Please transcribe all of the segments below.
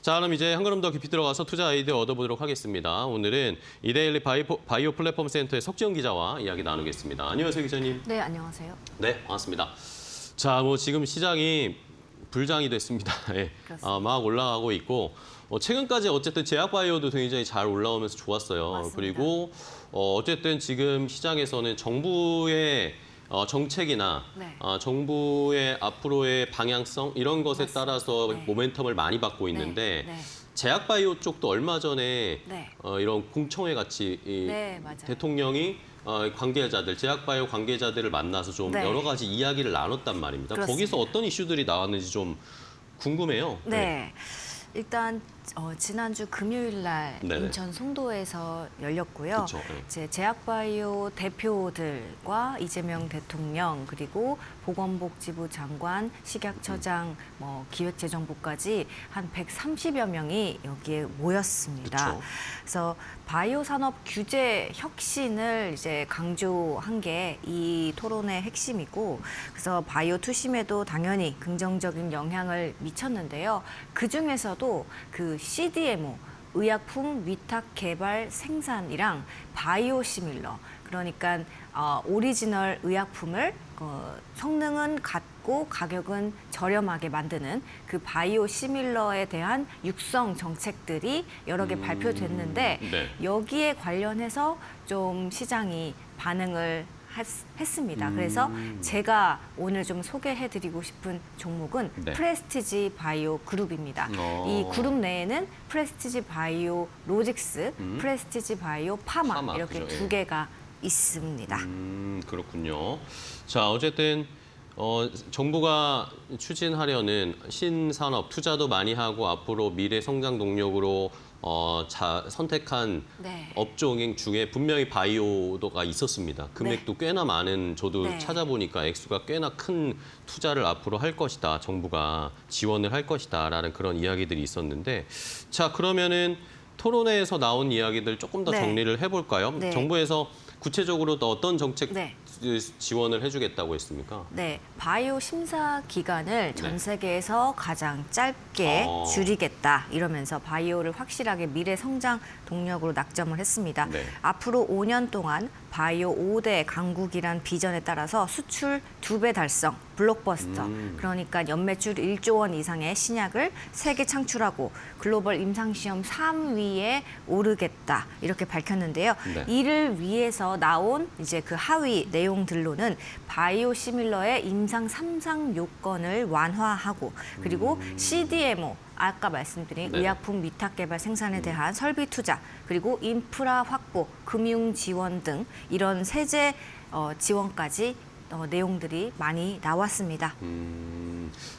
자, 그럼 이제 한 걸음 더 깊이 들어가서 투자 아이디어 얻어보도록 하겠습니다. 오늘은 이데일리 바이오 플랫폼 센터의 석지영 기자와 이야기 나누겠습니다. 안녕하세요, 기자님. 네, 안녕하세요. 네, 반갑습니다. 자, 지금 시장이 불장이 됐습니다. 예. 막 올라가고 있고 최근까지 어쨌든 제약바이오도 굉장히 잘 올라오면서 좋았어요. 맞습니다. 그리고 어쨌든 지금 시장에서는 정부의 정책이나 네. 정부의 앞으로의 방향성 이런 것에 맞습니다. 따라서 네. 모멘텀을 많이 받고 있는데 네. 제약바이오 쪽도 얼마 전에 네. 이런 공청회 같이 네, 맞아요. 대통령이 관계자들, 제약바이오 관계자들을 만나서 좀 네. 여러 가지 이야기를 나눴단 말입니다. 그렇습니다. 거기서 어떤 이슈들이 나왔는지 좀 궁금해요. 네. 일단 지난주 금요일 날 네네. 인천 송도에서 열렸고요. 그쵸, 네. 이제 제약바이오 대표들과 이재명 대통령 그리고 보건복지부 장관, 식약처장, 기획재정부까지 한 130여 명이 여기에 모였습니다. 그쵸. 그래서 바이오 산업 규제 혁신을 이제 강조한 게 이 토론의 핵심이고, 그래서 바이오 투심에도 당연히 긍정적인 영향을 미쳤는데요. 그 중에서도 그 CDMO, 의약품 위탁 개발 생산이랑 바이오 시밀러, 그러니까 오리지널 의약품을 성능은 같고 가격은 저렴하게 만드는 그 바이오 시밀러에 대한 육성 정책들이 여러 개 발표됐는데 네. 여기에 관련해서 좀 시장이 반응을 했습니다. 그래서 제가 오늘 좀 소개해드리고 싶은 종목은 네. 프레스티지 바이오 그룹입니다. 이 그룹 내에는 프레스티지 바이오 로직스, 프레스티지 바이오 파마 이렇게 그죠, 두 개가 있습니다. 그렇군요. 자, 어쨌든 정부가 추진하려는 신산업 투자도 많이 하고 앞으로 미래 성장 동력으로 선택한 네. 업종 중에 분명히 바이오도가 있었습니다. 금액도 꽤나 많은, 저도 네. 찾아보니까 액수가 꽤나 큰 투자를 앞으로 할 것이다. 정부가 지원을 할 것이다라는 그런 이야기들이 있었는데, 자, 그러면은 토론회에서 나온 이야기들 조금 더 네. 정리를 해볼까요? 네. 정부에서 구체적으로 또 어떤 정책 네. 지원을 해주겠다고 했습니까? 네, 바이오 심사 기간을 전 네. 세계에서 가장 짧게 줄이겠다 이러면서 바이오를 확실하게 미래 성장 동력으로 낙점을 했습니다. 네. 앞으로 5년 동안 바이오 5대 강국이란 비전에 따라서 수출 2배 달성, 블록버스터, 그러니까 연매출 1조 원 이상의 신약을 세계 창출하고 글로벌 임상시험 3위에 오르겠다 이렇게 밝혔는데요. 네. 이를 위해서 나온 이제 그 하위 내용들로는 바이오 시밀러의 임상 3상 요건을 완화하고 그리고 CDMO 아까 말씀드린 네. 의약품 위탁 개발 생산에 대한 설비 투자 그리고 인프라 확보, 금융 지원 등 이런 세제 지원까지 내용들이 많이 나왔습니다.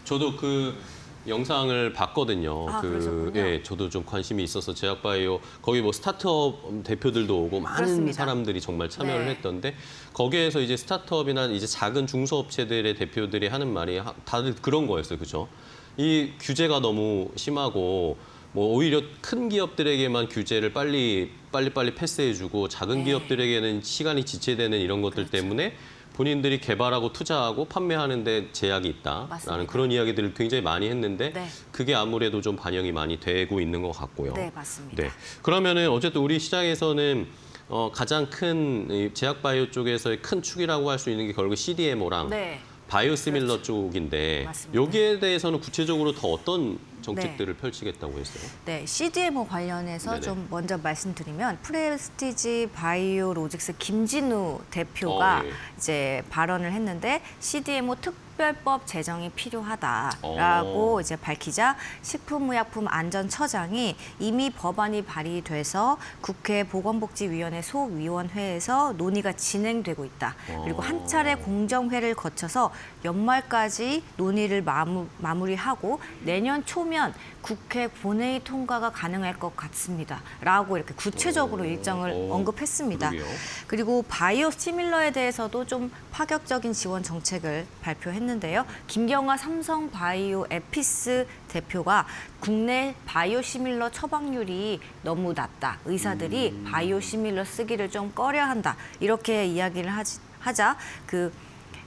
저도 그 영상을 봤거든요. 그러셨군요. 예, 저도 좀 관심이 있어서 제약바이오 거기 스타트업 대표들도 오고 많은 그렇습니다. 사람들이 정말 참여를 네. 했던데 거기에서 이제 스타트업이나 이제 작은 중소업체들의 대표들이 하는 말이 다들 그런 거였어요, 그죠? 이 규제가 너무 심하고 오히려 큰 기업들에게만 규제를 빨리 패스해주고 작은 네. 기업들에게는 시간이 지체되는 이런 것들 때문에 본인들이 개발하고 투자하고 판매하는데 제약이 있다라는 맞습니다. 그런 이야기들을 굉장히 많이 했는데 네. 그게 아무래도 좀 반영이 많이 되고 있는 것 같고요. 네, 맞습니다. 네. 그러면은 어쨌든 우리 시장에서는 가장 큰 제약바이오 쪽에서의 큰 축이라고 할 수 있는 게 결국 CDMO랑 네. 바이오시밀러 쪽인데 맞습니다. 여기에 대해서는 구체적으로 더 어떤 정책들을 펼치겠다고 했어요? 네, CDMO 관련해서 네네. 좀 먼저 말씀드리면 프레스티지 바이오 로직스 김진우 대표가 예. 이제 발언을 했는데 CDMO 특별법 제정이 필요하다라고 이제 밝히자 식품의약품 안전처장이 이미 법안이 발의돼서 국회 보건복지위원회 소위원회에서 논의가 진행되고 있다. 그리고 한 차례 공정회를 거쳐서 연말까지 논의를 마무리하고 내년 초면 국회 본회의 통과가 가능할 것 같습니다. 라고 이렇게 구체적으로 일정을 언급했습니다. 그러게요. 그리고 바이오 시밀러에 대해서도 좀 파격적인 지원 정책을 발표했는데요. 김경화 삼성 바이오 에피스 대표가 국내 바이오 시밀러 처방률이 너무 낮다. 의사들이 바이오 시밀러 쓰기를 좀 꺼려한다. 이렇게 이야기를 하자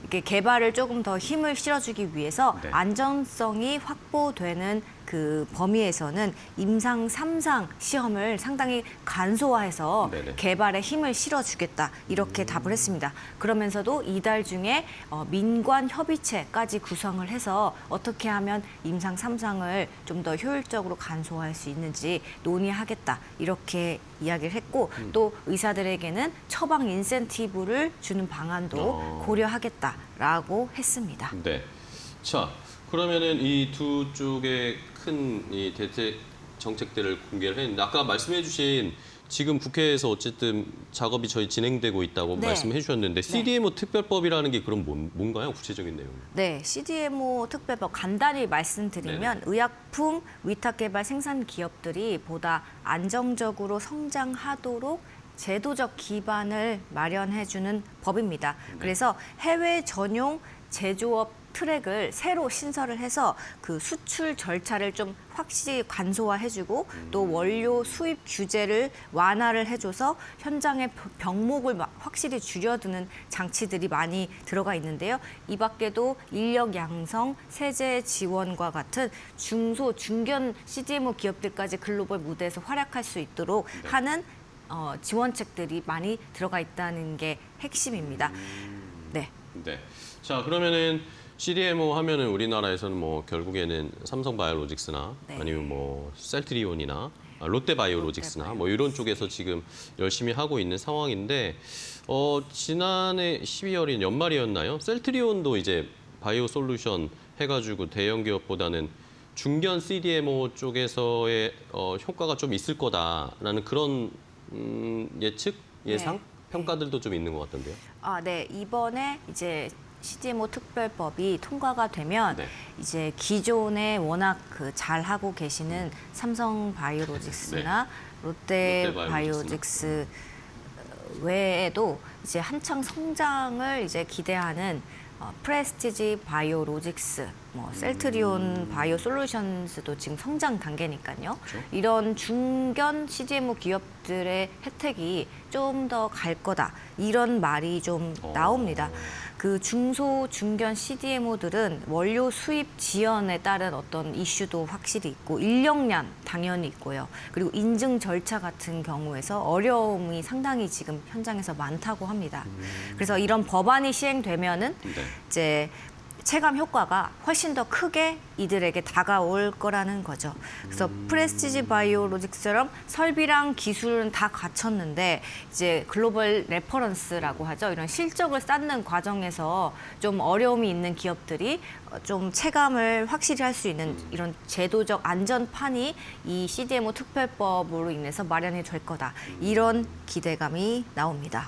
이렇게 개발을 조금 더 힘을 실어주기 위해서 네. 안전성이 확보되는 그 범위에서는 임상 3상 시험을 상당히 간소화해서 네네. 개발에 힘을 실어주겠다 이렇게 답을 했습니다. 그러면서도 이달 중에 민관 협의체까지 구성을 해서 어떻게 하면 임상 3상을 좀 더 효율적으로 간소화할 수 있는지 논의하겠다 이렇게 이야기를 했고 또 의사들에게는 처방 인센티브를 주는 방안도 고려하겠다라고 했습니다. 네. 자, 그러면은 이 두 쪽의 큰 이 대책 정책들을 공개를 했는데 아까 말씀해주신 지금 국회에서 어쨌든 작업이 저희 진행되고 있다고 네. 말씀해 주셨는데 CDMO 특별법이라는 게 그럼 뭔가요? 구체적인 내용. 네, CDMO 특별법 간단히 말씀드리면 의약품 위탁개발 생산 기업들이 보다 안정적으로 성장하도록 제도적 기반을 마련해주는 법입니다. 그래서 해외 전용 제조업 트랙을 새로 신설을 해서 그 수출 절차를 좀 확실히 간소화해주고 또 원료 수입 규제를 완화를 해줘서 현장의 병목을 확실히 줄여드는 장치들이 많이 들어가 있는데요. 이 밖에도 인력 양성, 세제 지원과 같은 중소, 중견 CDMO 기업들까지 글로벌 무대에서 활약할 수 있도록 하는 지원책들이 많이 들어가 있다는 게 핵심입니다. 네. 네. 자, 그러면은 CDMO 하면은 우리나라에서는 뭐 결국에는 삼성바이오로직스나 네. 아니면 뭐 셀트리온이나 롯데바이오로직스나 뭐 이런 쪽에서 지금 열심히 하고 있는 상황인데 지난해 12월인 연말이었나요? 셀트리온도 이제 바이오 솔루션 해가지고 대형 기업보다는 중견 CDMO 쪽에서의 효과가 좀 있을 거다라는 그런 예측, 예상, 네. 평가들도 좀 있는 것 같던데요. 네. 이번에 이제 CDMO 특별법이 통과가 되면 네. 이제 기존에 워낙 그 잘하고 계시는 삼성바이오로직스나 롯데바이오로직스 외에도 이제 한창 성장을 이제 기대하는 프레스티지 바이오로직스, 뭐 셀트리온 바이오 솔루션스도 지금 성장 단계니까요. 그렇죠. 이런 중견 CDMO 기업들의 혜택이 좀 더 갈 거다. 이런 말이 좀 나옵니다. 그 중소, 중견 CDMO들은 원료 수입 지연에 따른 어떤 이슈도 확실히 있고 인력난 당연히 있고요. 그리고 인증 절차 같은 경우에서 어려움이 상당히 지금 현장에서 많다고 합니다. 그래서 이런 법안이 시행되면은 네. 이제 체감 효과가 훨씬 더 크게 이들에게 다가올 거라는 거죠. 그래서 프레스티지 바이오로직스처럼 설비랑 기술은 다 갖췄는데 이제 글로벌 레퍼런스라고 하죠. 이런 실적을 쌓는 과정에서 좀 어려움이 있는 기업들이 좀 체감을 확실히 할 수 있는 이런 제도적 안전판이 이 CDMO 특별법으로 인해서 마련이 될 거다. 이런 기대감이 나옵니다.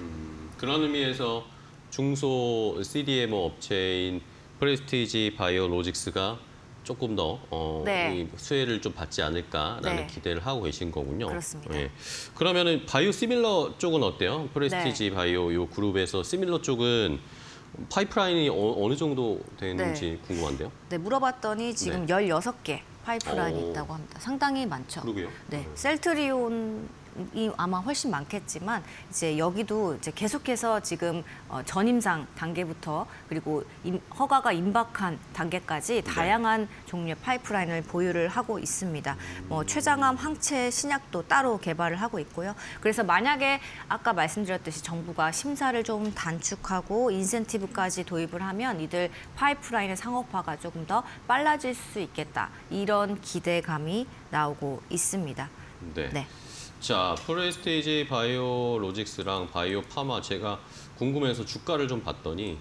그런 의미에서 중소 CDMO 업체인 프레스티지 바이오로직스가 조금 더 네. 이 수혜를 좀 받지 않을까라는 네. 기대를 하고 계신 거군요. 그렇습니다. 예. 그러면은 바이오 시밀러 쪽은 어때요? 프레스티지 네. 바이오 요 그룹에서 시밀러 쪽은 파이프라인이 어느 정도 되는지 궁금한데요. 네, 물어봤더니 지금 16개 파이프라인이 있다고 합니다. 상당히 많죠. 그러게요. 네, 셀트리온이 아마 훨씬 많겠지만 이제 여기도 이제 계속해서 지금 전임상 단계부터 그리고 허가가 임박한 단계까지 다양한 종류의 파이프라인을 보유를 하고 있습니다. 뭐 췌장암 항체 신약도 따로 개발을 하고 있고요. 그래서 만약에 아까 말씀드렸듯이 정부가 심사를 좀 단축하고 인센티브까지 도입을 하면 이들 파이프라인의 상업화가 조금 더 빨라질 수 있겠다. 이런 기대감이 나오고 있습니다. 네. 네. 자, 프레스티지 바이오로직스랑 바이오파마 제가 궁금해서 주가를 좀 봤더니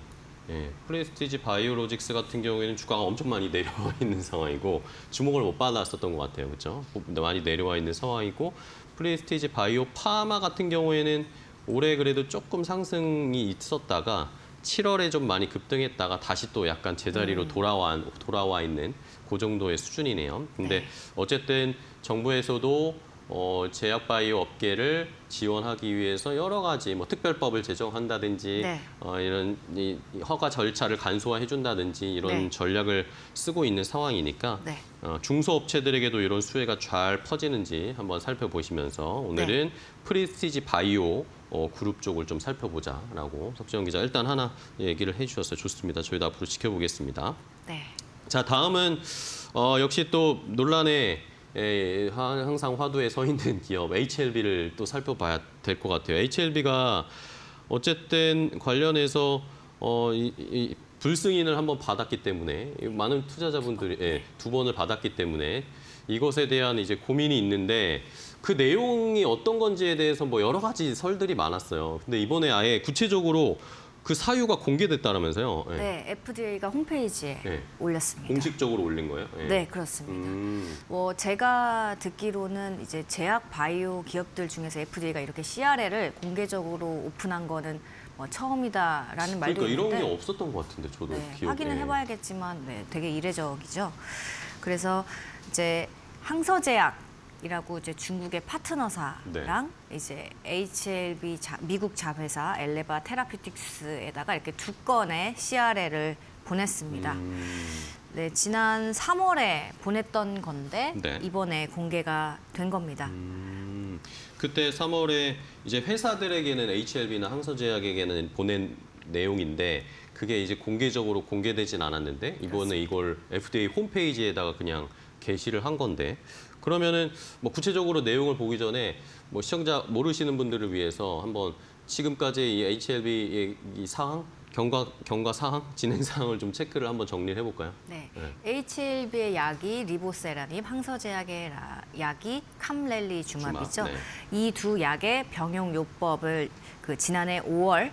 프레스티지 바이오로직스 같은 경우에는 주가가 엄청 많이 내려와 있는 상황이고 주목을 못 받았었던 것 같아요. 그렇죠? 많이 내려와 있는 상황이고 프레스티지 바이오파마 같은 경우에는 올해 그래도 조금 상승이 있었다가 7월에 좀 많이 급등했다가 다시 또 약간 제자리로 돌아와 있는 그 정도의 수준이네요. 근데 어쨌든 정부에서도 제약 바이오 업계를 지원하기 위해서 여러 가지 뭐 특별법을 제정한다든지 네. 이런 이 허가 절차를 간소화해 준다든지 이런 네. 전략을 쓰고 있는 상황이니까 네. 중소업체들에게도 이런 수혜가 잘 퍼지는지 한번 살펴보시면서 오늘은 프리스티지 바이오 그룹 쪽을 좀 살펴보자라고 석재원 기자 일단 하나 얘기를 해주셨어요. 좋습니다. 저희도 앞으로 지켜보겠습니다. 네. 자, 다음은 역시 또 논란에 항상 화두에 서 있는 기업 HLB를 또 살펴봐야 될 것 같아요. HLB가 어쨌든 관련해서 이 불승인을 한번 받았기 때문에 많은 투자자분들이 두 번을 받았기 때문에 이것에 대한 이제 고민이 있는데 그 내용이 어떤 건지에 대해서 뭐 여러 가지 설들이 많았어요. 근데 이번에 아예 구체적으로 그 사유가 공개됐다면서요? 네, FDA가 홈페이지에 네. 올렸습니다. 공식적으로 올린 거예요? 네, 그렇습니다. 뭐 제가 듣기로는 이제 제약 바이오 기업들 중에서 FDA가 이렇게 CRL을 공개적으로 오픈한 거는 뭐 처음이다라는 말도 그러니까 있는데 이런 게 없었던 것 같은데 저도 네, 기억에. 확인은 해봐야겠지만 네, 되게 이례적이죠. 그래서 이제 항서제약이라고 이제 중국의 파트너사랑 이제 HLB 미국 자회사 엘레바 테라피틱스에다가 이렇게 두 건의 CRL을 보냈습니다. 네, 지난 3월에 보냈던 건데 네. 이번에 공개가 된 겁니다. 그때 3월에 이제 회사들에게는 HLB나 항서제약에게는 보낸 내용인데 그게 이제 공개적으로 공개되진 않았는데 이번에 이걸 FDA 홈페이지에다가 그냥 게시를 한 건데 그러면은 뭐 구체적으로 내용을 보기 전에 뭐 시청자 모르시는 분들을 위해서 한번 지금까지 이 HLB의 이 사항 경과 사항 진행 사항을 좀 체크를 한번 정리를 해볼까요? 네, HLB의 약이 리보세라닙, 항서제약의 약이 캄렐리주마비죠. 네. 이 두 약의 병용 요법을 그 지난해 5월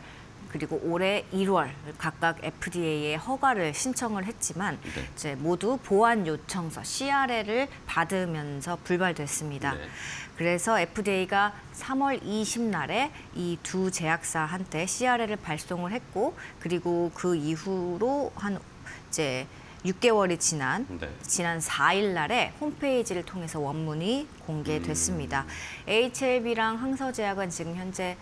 그리고 올해 1월 각각 FDA에 허가를 신청을 했지만 네. 이제 모두 보완 요청서 CRL을 받으면서 불발됐습니다. 네. 그래서 FDA가 3월 20날에 이 두 제약사한테 CRL을 발송을 했고 그리고 그 이후로 한 이제 6개월이 지난 네. 지난 4일 날에 홈페이지를 통해서 원문이 공개됐습니다. HLB랑 항서제약은 지금 현재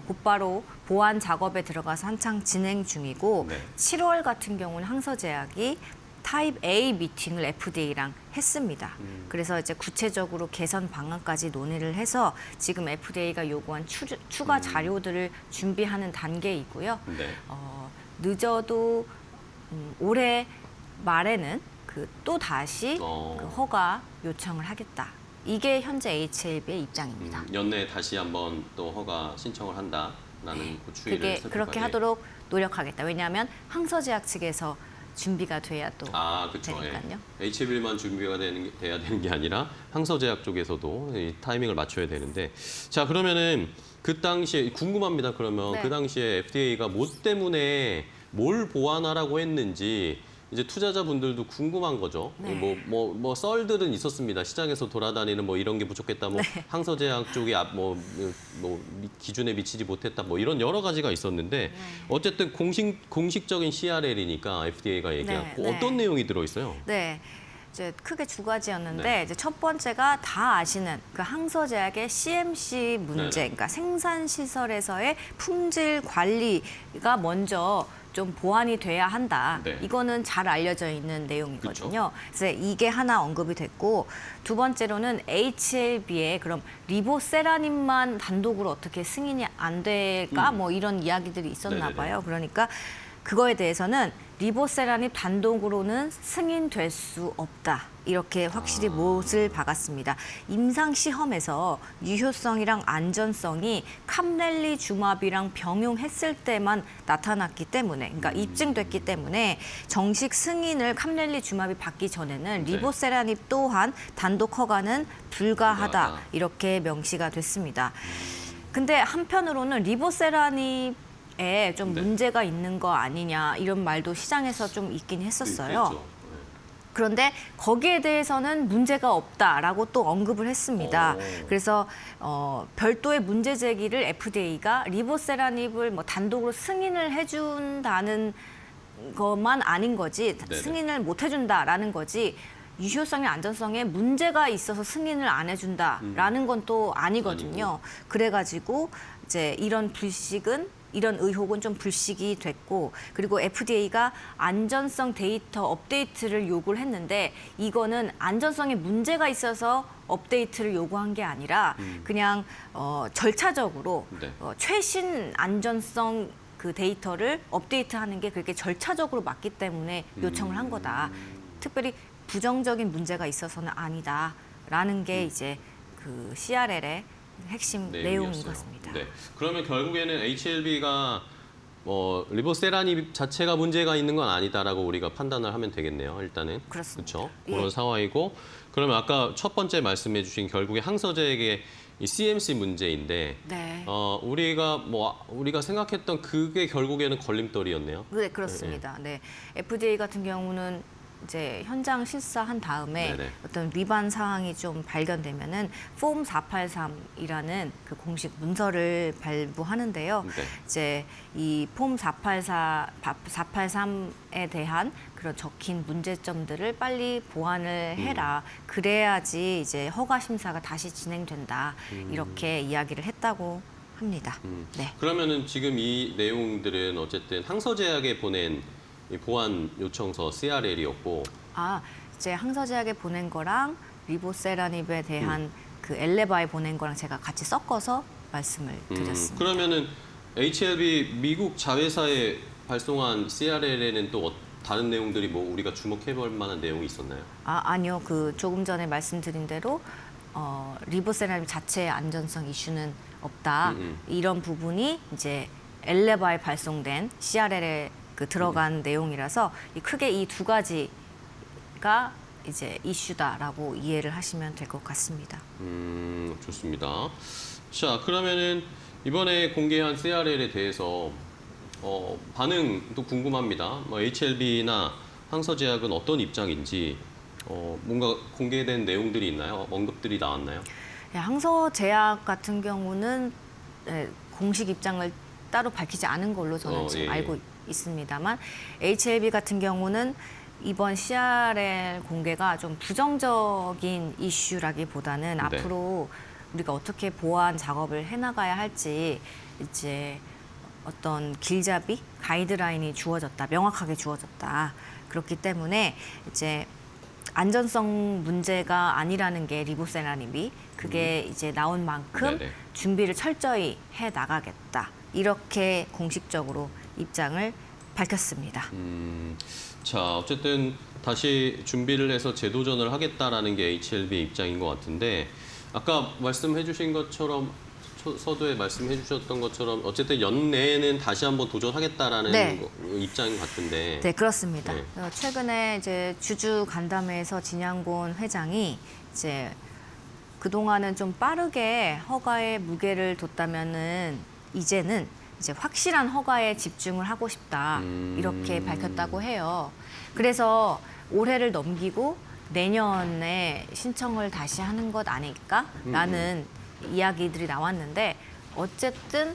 곧바로 보완 작업에 들어가서 한창 진행 중이고 네. 7월 같은 경우는 항서제약이 타입 A 미팅을 FDA랑 했습니다. 그래서 이제 구체적으로 개선 방안까지 논의를 해서 지금 FDA가 요구한 추가 자료들을 준비하는 단계이고요. 네. 늦어도 올해 말에는 또 다시 그 허가 요청을 하겠다. 이게 현재 HLB의 입장입니다. 연내에 다시 한번 또 허가 신청을 한다라는 그 추이를 그게 살펴봐야 그렇게 하도록 노력하겠다. 왜냐하면 항서제약 측에서 준비가 돼야 또 그렇죠. 되니까요. HLB만 준비가 돼야 되는 게 아니라 항서제약 쪽에서도 이 타이밍을 맞춰야 되는데 자 그러면은 그 당시에 궁금합니다. 그러면 네. 그 당시에 FDA가 뭐 때문에 뭘 보완하라고 했는지 이제 투자자분들도 궁금한 거죠. 네. 뭐 썰들은 있었습니다. 시장에서 돌아다니는 뭐 이런 게 부족했다. 뭐 항서제약 쪽이 뭐 기준에 미치지 못했다. 뭐 이런 여러 가지가 있었는데 어쨌든 공식적인 CRL이니까 FDA가 얘기한 네. 어떤 내용이 들어 있어요? 네. 이제 크게 두 가지였는데 네. 이제 첫 번째가 다 아시는 그 항서제약의 CMC 문제, 네네. 그러니까 생산 시설에서의 품질 관리가 먼저 좀 보완이 돼야 한다. 네. 이거는 잘 알려져 있는 내용이거든요. 그래서 이게 하나 언급이 됐고 두 번째로는 HLB에 그럼 리보세라닙만 단독으로 어떻게 승인이 안 될까? 뭐 이런 이야기들이 있었나 네네네. 봐요. 그러니까 그거에 대해서는 리보세라닙 단독으로는 승인될 수 없다. 이렇게 확실히 못을 박았습니다. 임상 시험에서 유효성이랑 안전성이 캄렐리주마비랑 병용했을 때만 나타났기 때문에, 그러니까 입증됐기 때문에 정식 승인을 캄렐리주마비 받기 전에는 네. 리보세라닙 또한 단독 허가는 불가하다. 불가하다. 이렇게 명시가 됐습니다. 근데 한편으로는 리보세라닙 에 좀 네. 문제가 있는 거 아니냐 이런 말도 시장에서 좀 있긴 했었어요. 그랬죠. 그런데 거기에 대해서는 문제가 없다라고 또 언급을 했습니다. 그래서 별도의 문제 제기를 FDA가 리보세라닙을 뭐 단독으로 승인을 해준다는 것만 아닌 거지 네네. 승인을 못 해준다라는 거지 유효성이 안전성에 문제가 있어서 승인을 안 해준다라는 건 또 아니거든요. 그래가지고 이제 이런 의혹은 좀 불식이 됐고 그리고 FDA가 안전성 데이터 업데이트를 요구를 했는데 이거는 안전성에 문제가 있어서 업데이트를 요구한 게 아니라 그냥 절차적으로 네. 최신 안전성 그 데이터를 업데이트하는 게 그렇게 절차적으로 맞기 때문에 요청을 한 거다. 특별히 부정적인 문제가 있어서는 아니다라는 게 이제 그 CRL의 핵심 내용인 것 내용이었어요. 같습니다. 네. 그러면 결국에는 HLB가 리보세라닙 자체가 문제가 있는 건 아니다라고 우리가 판단을 하면 되겠네요. 일단은. 그렇습니다. 그렇죠. 예. 그런 상황이고 그러면 아까 첫 번째 말씀해 주신 결국에 항서제액의 이 CMC 문제인데 네. 우리가 생각했던 그게 결국에는 걸림돌이었네요. 네, 그렇습니다. 네. FDA 같은 경우는 이제 현장 실사한 다음에 네네. 어떤 위반 사항이 좀 발견되면은 폼 483이라는 그 공식 문서를 발부하는데요. 네. 이제 이 폼 483에 대한 그런 적힌 문제점들을 빨리 보완을 해라. 그래야지 이제 허가 심사가 다시 진행된다. 이렇게 이야기를 했다고 합니다. 네. 그러면은 지금 이 내용들은 어쨌든 항서제약에 보낸 이 보안 요청서 CRL이었고 이제 항서제약에 보낸 거랑 리보세라닙에 대한 그 엘레바에 보낸 거랑 제가 같이 섞어서 말씀을 드렸습니다. 그러면은 HLB 미국 자회사에 발송한 CRL에는 또 다른 내용들이 뭐 우리가 주목해 볼 만한 내용이 있었나요? 아니요. 그 조금 전에 말씀드린 대로 리보세라닙 자체의 안전성 이슈는 없다. 이런 부분이 이제 엘레바에 발송된 CRL에 그 들어간 내용이라서 크게 이 두 가지가 이제 이슈다라고 이해를 하시면 될 것 같습니다. 좋습니다. 자, 그러면은 이번에 공개한 CRL에 대해서 반응도 궁금합니다. HLB나 항서제약은 어떤 입장인지 뭔가 공개된 내용들이 있나요? 언급들이 나왔나요? 항서제약 같은 경우는 공식 입장을 따로 밝히지 않은 걸로 저는 지금 예. 알고 있습니다만 HLB 같은 경우는 이번 CRL 공개가 좀 부정적인 이슈라기보다는 앞으로 우리가 어떻게 보안 작업을 해나가야 할지 이제 어떤 길잡이, 가이드라인이 주어졌다, 명확하게 주어졌다. 그렇기 때문에 이제 안전성 문제가 아니라는 게 리보세라닙이 그게 이제 나온 만큼 네네. 준비를 철저히 해 나가겠다. 이렇게 공식적으로 입장을 밝혔습니다. 자, 어쨌든 다시 준비를 해서 재도전을 하겠다라는 게 HLB의 입장인 것 같은데 아까 말씀해 주신 것처럼 서두에 말씀해 주셨던 것처럼 어쨌든 연내에는 다시 한번 도전하겠다라는 네. 입장 같은데 네, 그렇습니다. 네. 최근에 이제 주주 간담회에서 진양곤 회장이 이제 그동안은 좀 빠르게 허가에 무게를 뒀다면은 이제는 이제 확실한 허가에 집중을 하고 싶다. 이렇게 밝혔다고 해요. 그래서 올해를 넘기고 내년에 신청을 다시 하는 것 아닐까라는 이야기들이 나왔는데 어쨌든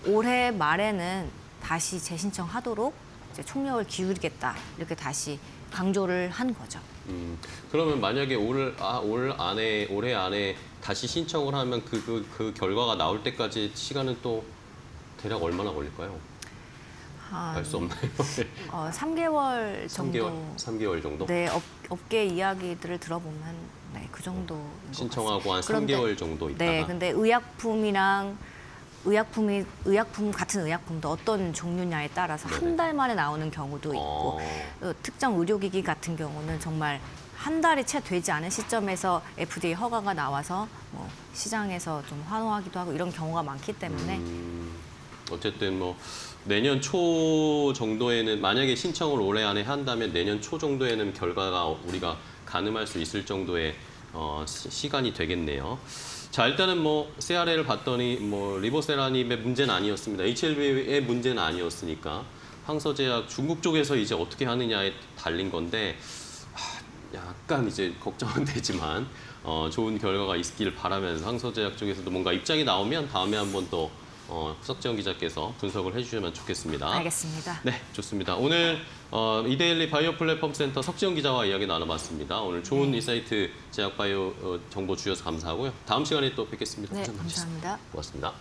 올해 말에는 다시 재신청하도록 이제 총력을 기울이겠다. 이렇게 다시 강조를 한 거죠. 그러면 만약에 올해 안에 다시 신청을 하면 그 결과가 나올 때까지 시간은 또 대략 얼마나 걸릴까요? 알 수 없나요? 3개월 정도. 3개월 정도? 네, 업계 이야기들을 들어보면 네, 그 정도. 신청하고 한 그런데, 3개월 정도 있다가. 네, 근데 같은 의약품도 어떤 종류냐에 따라서 네네. 한 달 만에 나오는 경우도 있고 특정 의료기기 같은 경우는 정말 한 달이 채 되지 않은 시점에서 FDA 허가가 나와서 뭐 시장에서 좀 환호하기도 하고 이런 경우가 많기 때문에 어쨌든 뭐 내년 초 정도에는 만약에 신청을 올해 안에 한다면 내년 초 정도에는 결과가 우리가 가늠할 수 있을 정도의 시간이 되겠네요. 자, 일단은 뭐 CRL을 봤더니 뭐 리보세라닙의 문제는 아니었습니다. HLB의 문제는 아니었으니까 항서제약 중국 쪽에서 이제 어떻게 하느냐에 달린 건데 약간 이제 걱정은 되지만 좋은 결과가 있길 바라면서 항서제약 쪽에서도 뭔가 입장이 나오면 다음에 한번 또 후석재원 기자께서 분석을 해주시면 좋겠습니다. 알겠습니다. 네, 좋습니다. 오늘 이데일리 바이오 플랫폼 센터 석재원 기자와 이야기 나눠봤습니다. 오늘 좋은 인사이트 제약바이오 정보 주셔서 감사하고요. 다음 시간에 또 뵙겠습니다. 네, 감사합니다. 고맙습니다.